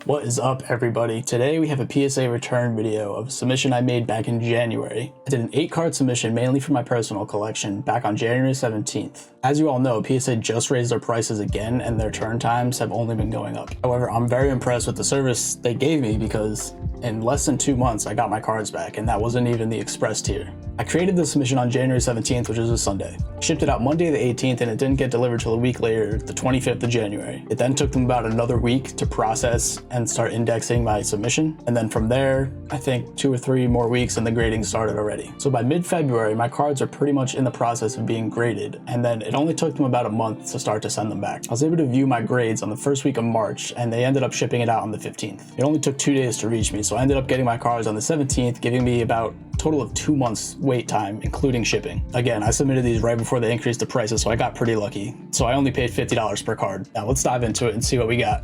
What is up, everybody? Today we have a PSA return video of a submission I made back in January. I did an 8-card submission mainly for my personal collection back on January 17th. As you all know, PSA just raised their prices again and their turn times have only been going up. However, I'm very impressed with the service they gave me because in less than 2 months I got my cards back, and that wasn't even the express tier. I created the submission on January 17th, which is a Sunday. Shipped it out Monday the 18th, and it didn't get delivered till a week later, the 25th of January. It then took them about another week to process and start indexing my submission. And then from there, I think 2 or 3 more weeks and the grading started already. So by mid-February, my cards are pretty much in the process of being graded. And then it only took them about a month to start to send them back. I was able to view my grades on the first week of March, and they ended up shipping it out on the 15th. It only took 2 days to reach me, so I ended up getting my cards on the 17th, giving me about a total of 2 months wait time, including shipping. Again, I submitted these right before they increased the prices, so I got pretty lucky. So I only paid $50 per card. Now let's dive into it and see what we got.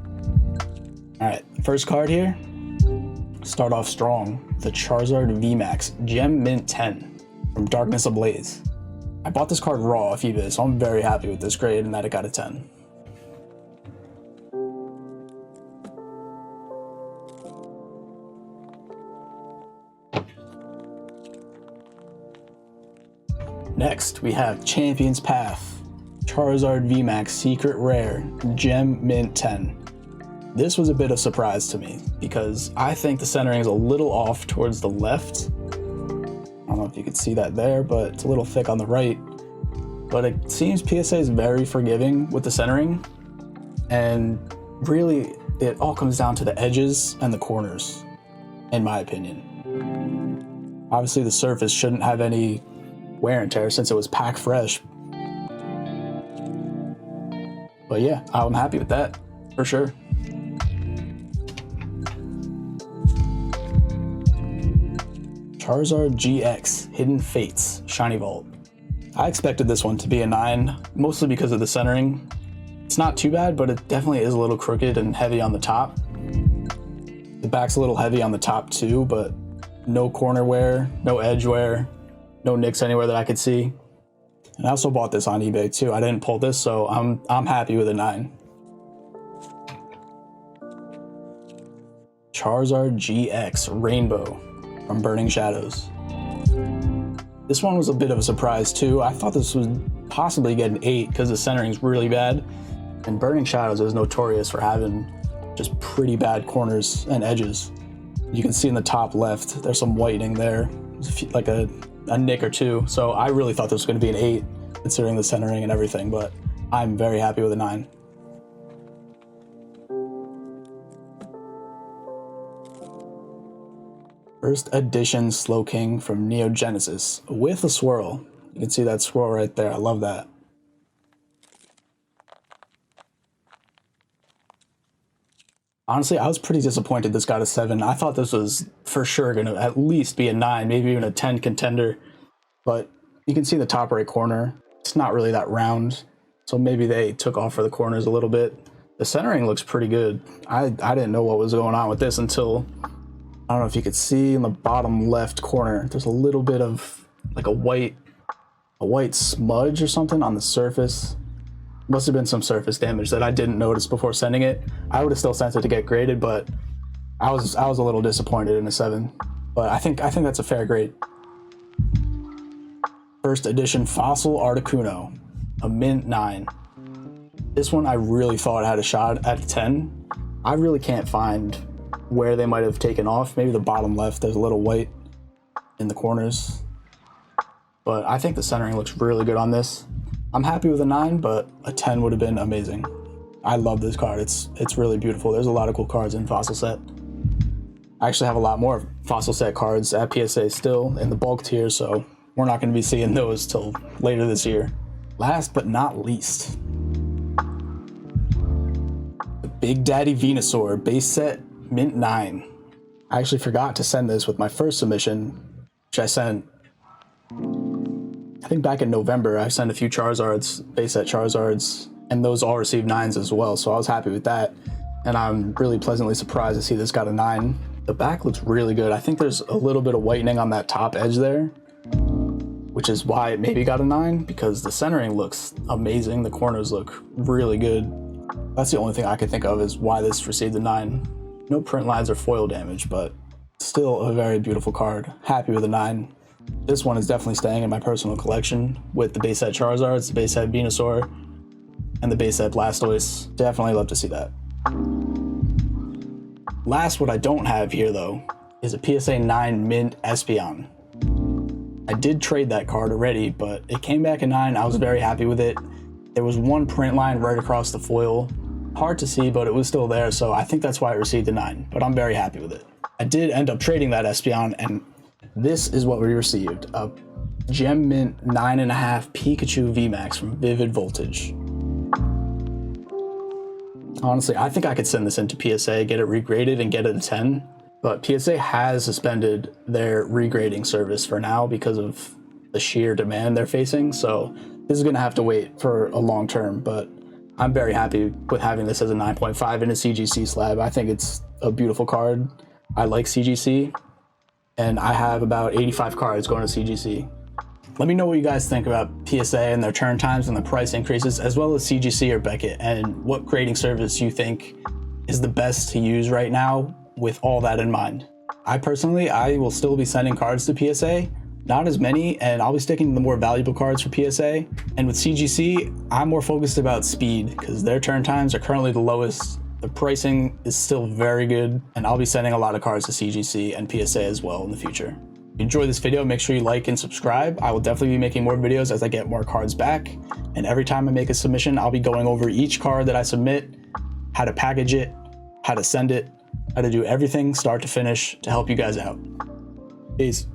All right, first card here. Start off strong. The Charizard VMAX Gem Mint 10 from Darkness Ablaze. I bought this card raw off eBay, so I'm very happy with this grade and that it got a 10. Next, we have Champion's Path, Charizard VMAX Secret Rare, Gem Mint 10. This was a bit of a surprise to me because I think the centering is a little off towards the left. I don't know if you can see that there, but it's a little thick on the right. But it seems PSA is very forgiving with the centering, and really it all comes down to the edges and the corners, in my opinion. Obviously the surface shouldn't have any wear and tear since it was pack fresh. But yeah, I'm happy with that, for sure. Charizard GX Hidden Fates Shiny Vault. I expected this one to be a 9, mostly because of the centering. It's not too bad, but it definitely is a little crooked and heavy on the top. The back's a little heavy on the top too, but no corner wear, no edge wear, no nicks anywhere that I could see. And I also bought this on eBay too. I didn't pull this, so I'm happy with a 9. Charizard GX Rainbow from Burning Shadows. This one was a bit of a surprise too. I thought this would possibly get an 8 because the centering is really bad. And Burning Shadows is notorious for having just pretty bad corners and edges. You can see in the top left, there's some whitening there, like a nick or two. So I really thought this was going to be an 8 considering the centering and everything, but I'm very happy with a 9. First edition Slowking from Neo Genesis with a swirl. You can see that swirl right there. I love that. Honestly, I was pretty disappointed this got a 7. I thought this was for sure going to at least be a 9, maybe even a 10 contender. But you can see the top right corner. It's not really that round, so maybe they took off for the corners a little bit. The centering looks pretty good. I didn't know what was going on with this until, I don't know if you could see in the bottom left corner, there's a little bit of like a white smudge or something on the surface. Must have been some surface damage that I didn't notice before sending it. I would have still sent it to get graded, but I was a little disappointed in a 7. But I think that's a fair grade. First edition Fossil Articuno, a mint 9. This one I really thought had a shot at a 10. I really can't find where they might have taken off. Maybe the bottom left, there's a little white in the corners. But I think the centering looks really good on this. I'm happy with a 9, but a 10 would have been amazing. I love this card. It's really beautiful. There's a lot of cool cards in Fossil Set. I actually have a lot more Fossil Set cards at PSA still in the bulk tier, so we're not going to be seeing those till later this year. Last but not least, the Big Daddy Venusaur Base Set Mint 9. I actually forgot to send this with my first submission, which I sent, I think back in November. I sent a few Charizards, base set Charizards, and those all received 9s as well, so I was happy with that. And I'm really pleasantly surprised to see this got a 9. The back looks really good. I think there's a little bit of whitening on that top edge there, which is why it maybe got a 9, because the centering looks amazing. The corners look really good. That's the only thing I could think of is why this received a 9. No print lines or foil damage, but still a very beautiful card. Happy with a 9. This one is definitely staying in my personal collection with the base set Charizards, the base set Venusaur, and the base set Blastoise. Definitely love to see that. Last, what I don't have here though, is a PSA 9 Mint Espeon. I did trade that card already, but it came back in 9. I was very happy with it. There was one print line right across the foil. Hard to see, but it was still there, so I think that's why it received a 9, but I'm very happy with it. I did end up trading that Espeon, and this is what we received. A Gem Mint 9.5 Pikachu VMAX from Vivid Voltage. Honestly, I think I could send this into PSA, get it regraded, and get it a 10. But PSA has suspended their regrading service for now because of the sheer demand they're facing. So this is going to have to wait for a long term. But I'm very happy with having this as a 9.5 in a CGC slab. I think it's a beautiful card. I like CGC. And I have about 85 cards going to CGC. Let me know what you guys think about PSA and their turn times and the price increases, as well as CGC or Beckett, and what grading service you think is the best to use right now with all that in mind. I will still be sending cards to PSA, not as many, and I'll be sticking to the more valuable cards for PSA. And with CGC, I'm more focused about speed because their turn times are currently the lowest. The pricing is still very good, and I'll be sending a lot of cards to CGC and PSA as well in the future. If you enjoyed this video, make sure you like and subscribe. I will definitely be making more videos as I get more cards back. And every time I make a submission, I'll be going over each card that I submit, how to package it, how to send it, how to do everything start to finish to help you guys out. Peace.